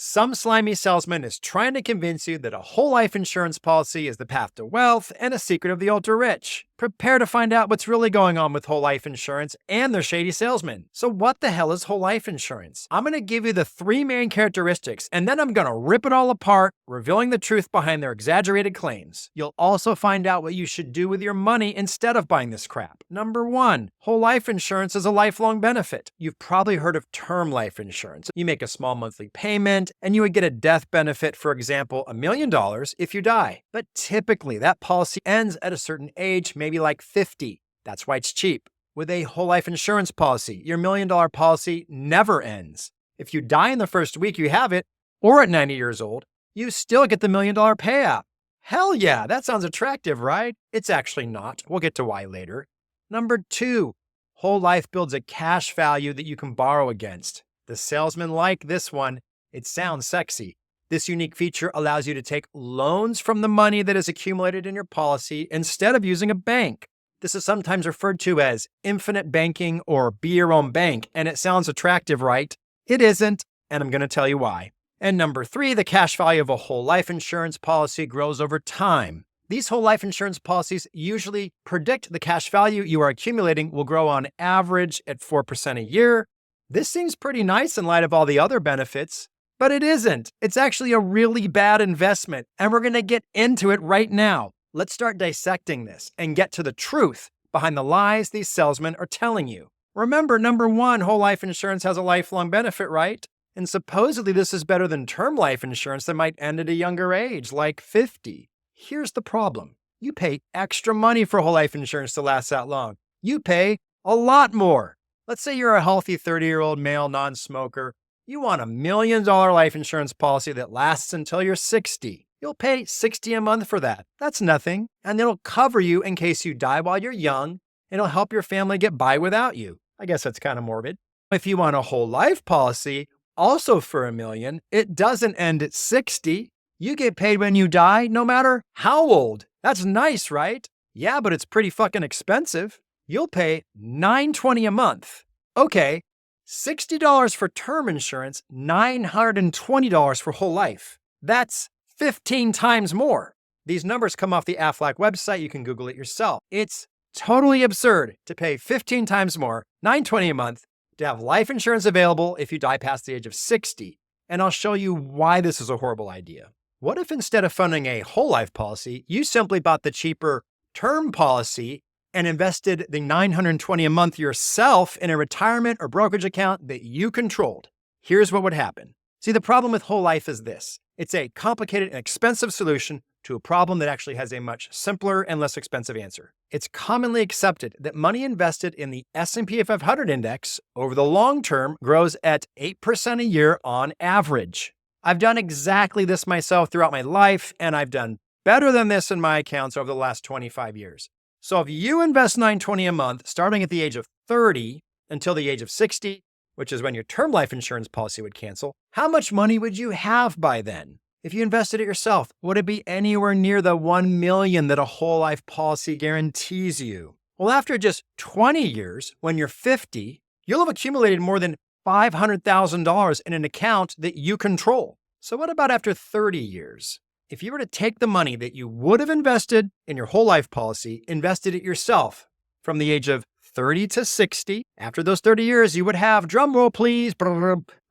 Some slimy salesman is trying to convince you that a whole life insurance policy is the path to wealth and a secret of the ultra rich. Prepare to find out what's really going on with whole life insurance and their shady salesmen. So what the hell is whole life insurance? I'm going to give you the 3 main characteristics, and then I'm going to rip it all apart, revealing the truth behind their exaggerated claims. You'll also find out what you should do with your money instead of buying this crap. Number 1, whole life insurance is a lifelong benefit. You've probably heard of term life insurance. You make a small monthly payment, and you would get a death benefit, for example, $1 million if you die. But typically, that policy ends at a certain age, maybe like 50. That's why it's cheap. With a whole life insurance policy, your $1 million policy never ends. If you die in the first week you have it, or at 90 years old, you still get the $1 million payout. Hell yeah, that sounds attractive, right? It's actually not. We'll get to why later. Number 2, whole life builds a cash value that you can borrow against. The salesmen like this one. It sounds sexy. This unique feature allows you to take loans from the money that is accumulated in your policy instead of using a bank. This is sometimes referred to as infinite banking or be your own bank, and it sounds attractive, right? It isn't, and I'm going to tell you why. And number 3, the cash value of a whole life insurance policy grows over time. These whole life insurance policies usually predict the cash value you are accumulating will grow on average at 4% a year. This seems pretty nice in light of all the other benefits. But it isn't. It's actually a really bad investment, and we're going to get into it right now. Let's start dissecting this and get to the truth behind the lies these salesmen are telling you. Remember, number 1, whole life insurance has a lifelong benefit, right? And supposedly this is better than term life insurance that might end at a younger age, like 50. Here's the problem. You pay extra money for whole life insurance to last that long. You pay a lot more. Let's say you're a healthy 30-year-old male non-smoker. You want $1 million life insurance policy that lasts until you're 60. You'll pay $60 a month for that. That's nothing. And it'll cover you in case you die while you're young. It'll help your family get by without you. I guess that's kind of morbid. If you want a whole life policy, also for $1 million, it doesn't end at 60. You get paid when you die, no matter how old. That's nice, right? Yeah, but it's pretty fucking expensive. You'll pay $920 a month. Okay. $60 for term insurance, $920 for whole life. That's 15 times more. These numbers come off the Aflac website. You can Google it yourself. It's totally absurd to pay 15 times more, $920 a month, to have life insurance available if you die past the age of 60. And I'll show you why this is a horrible idea. What if instead of funding a whole life policy, you simply bought the cheaper term policy and invested the $920 a month yourself in a retirement or brokerage account that you controlled? Here's what would happen. See, the problem with whole life is this. It's a complicated and expensive solution to a problem that actually has a much simpler and less expensive answer. It's commonly accepted that money invested in the S&P 500 index over the long term grows at 8% a year on average. I've done exactly this myself throughout my life, and I've done better than this in my accounts over the last 25 years. So if you invest $920 a month, starting at the age of 30 until the age of 60, which is when your term life insurance policy would cancel, how much money would you have by then? If you invested it yourself, would it be anywhere near the $1 million that a whole life policy guarantees you? Well, after just 20 years, when you're 50, you'll have accumulated more than $500,000 in an account that you control. So what about after 30 years? If you were to take the money that you would have invested in your whole life policy, invested it yourself from the age of 30 to 60, after those 30 years, you would have, drum roll please,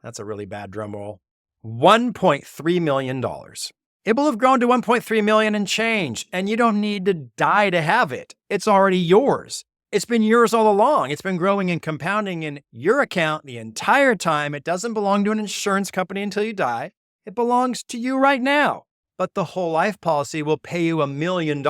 that's a really bad drum roll, $1.3 million. It will have grown to $1.3 million and change, and you don't need to die to have it. It's already yours. It's been yours all along. It's been growing and compounding in your account the entire time. It doesn't belong to an insurance company until you die. It belongs to you right now. But the whole life policy will pay you $1 million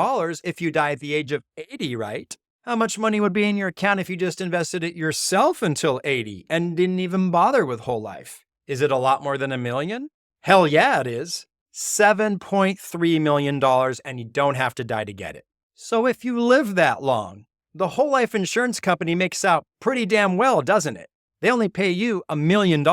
if you die at the age of 80, right? How much money would be in your account if you just invested it yourself until 80 and didn't even bother with whole life? Is it a lot more than $1 million? Hell yeah, it is. $7.3 million, and you don't have to die to get it. So if you live that long, the whole life insurance company makes out pretty damn well, doesn't it? They only pay you $1 million.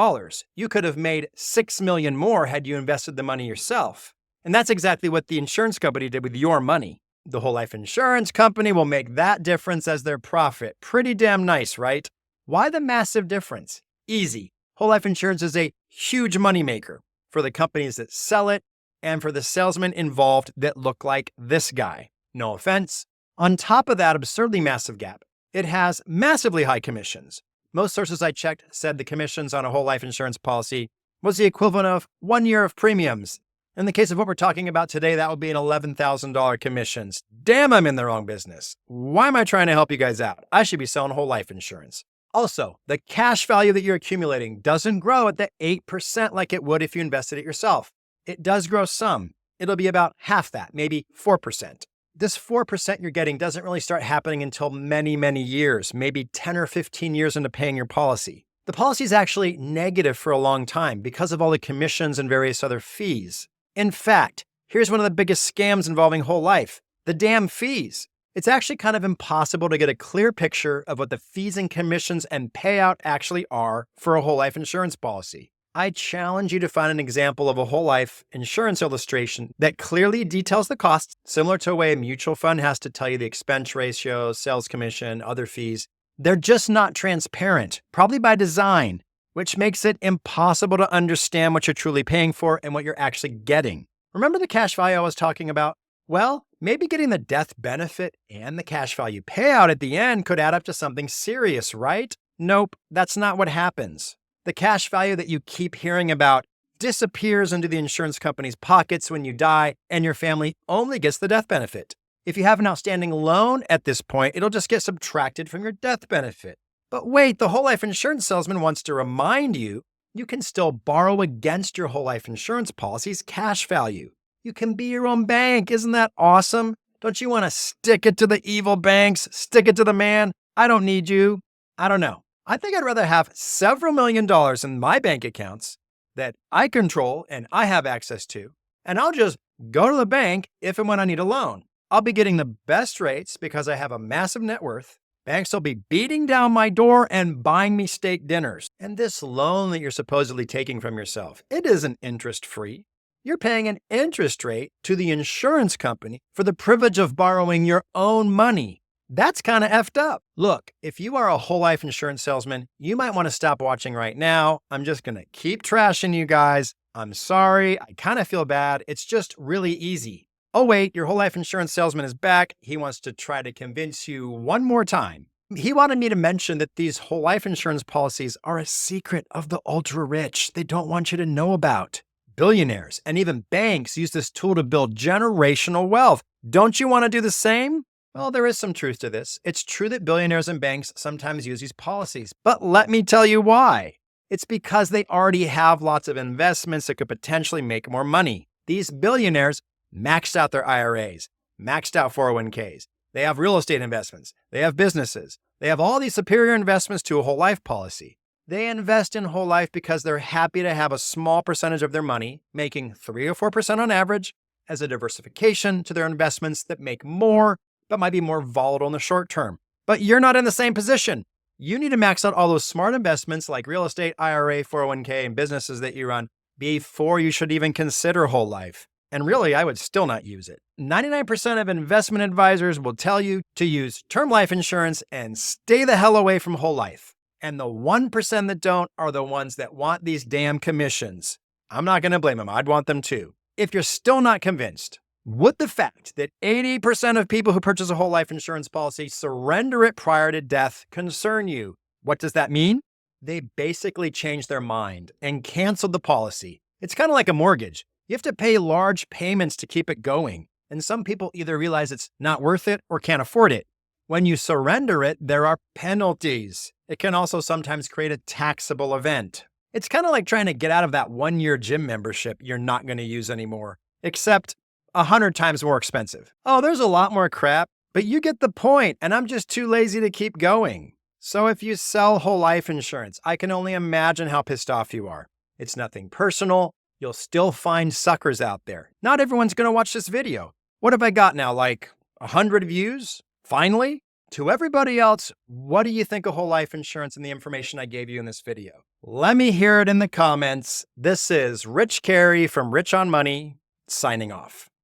You could have made $6 million more had you invested the money yourself. And that's exactly what the insurance company did with your money. The whole life insurance company will make that difference as their profit. Pretty damn nice, right? Why the massive difference? Easy. Whole life insurance is a huge moneymaker. for the companies that sell it, and for the salesmen involved that look like this guy. No offense. On top of that absurdly massive gap, it has massively high commissions. Most sources I checked said the commissions on a whole life insurance policy was the equivalent of 1 year of premiums. In the case of what we're talking about today, that would be an $11,000 commissions. Damn, I'm in the wrong business. Why am I trying to help you guys out? I should be selling whole life insurance. Also, the cash value that you're accumulating doesn't grow at the 8% like it would if you invested it yourself. It does grow some. It'll be about half that, maybe 4%. This 4% you're getting doesn't really start happening until many, many years, maybe 10 or 15 years into paying your policy. The policy is actually negative for a long time because of all the commissions and various other fees. In fact, here's one of the biggest scams involving whole life: the damn fees. It's actually kind of impossible to get a clear picture of what the fees and commissions and payout actually are for a whole life insurance policy. I challenge you to find an example of a whole life insurance illustration that clearly details the costs, similar to a way a mutual fund has to tell you the expense ratio, sales commission, other fees. They're just not transparent, probably by design, which makes it impossible to understand what you're truly paying for and what you're actually getting. Remember the cash value I was talking about? Well, maybe getting the death benefit and the cash value payout at the end could add up to something serious, right? Nope, that's not what happens. The cash value that you keep hearing about disappears into the insurance company's pockets when you die, and your family only gets the death benefit. If you have an outstanding loan at this point, it'll just get subtracted from your death benefit. But wait, the whole life insurance salesman wants to remind you, you can still borrow against your whole life insurance policy's cash value. You can be your own bank. Isn't that awesome? Don't you want to stick it to the evil banks? Stick it to the man? I don't need you. I don't know. I think I'd rather have several $1 million in my bank accounts that I control and I have access to, and I'll just go to the bank if and when I need a loan. I'll be getting the best rates because I have a massive net worth. Banks will be beating down my door and buying me steak dinners. And this loan that you're supposedly taking from yourself, it isn't interest-free. You're paying an interest rate to the insurance company for the privilege of borrowing your own money. That's kind of effed up. Look, if you are a whole life insurance salesman, you might want to stop watching right now. I'm just going to keep trashing you guys. I'm sorry. I kind of feel bad. It's just really easy. Oh, wait, your whole life insurance salesman is back. He wants to try to convince you one more time. He wanted me to mention that these whole life insurance policies are a secret of the ultra rich they don't want you to know about. Billionaires and even banks use this tool to build generational wealth. Don't you want to do the same? Well, there is some truth to this. It's true that billionaires and banks sometimes use these policies, but let me tell you why. It's because they already have lots of investments that could potentially make more money. These billionaires maxed out their IRAs, maxed out 401ks. They have real estate investments. They have businesses. They have all these superior investments to a whole life policy. They invest in whole life because they're happy to have a small percentage of their money, making 3 or 4% on average, as a diversification to their investments that make more, but might be more volatile in the short term. But you're not in the same position. You need to max out all those smart investments like real estate, IRA, 401k, and businesses that you run before you should even consider whole life. And really, I would still not use it. 99% of investment advisors will tell you to use term life insurance and stay the hell away from whole life. And the 1% that don't are the ones that want these damn commissions. I'm not going to blame them. I'd want them too. If you're still not convinced, would the fact that 80% of people who purchase a whole life insurance policy surrender it prior to death concern you? What does that mean? They basically changed their mind and canceled the policy. It's kind of like a mortgage. You have to pay large payments to keep it going. And some people either realize it's not worth it or can't afford it. When you surrender it, there are penalties. It can also sometimes create a taxable event. It's kind of like trying to get out of that 1-year gym membership you're not going to use anymore, except 100 times more expensive. Oh, there's a lot more crap, but you get the point, and I'm just too lazy to keep going. So if you sell whole life insurance, I can only imagine how pissed off you are. It's nothing personal. You'll still find suckers out there. Not everyone's going to watch this video. What have I got now, like 100 views? Finally? To everybody else, what do you think of whole life insurance and the information I gave you in this video? Let me hear it in the comments. This is Rich Carey from Rich on Money, signing off.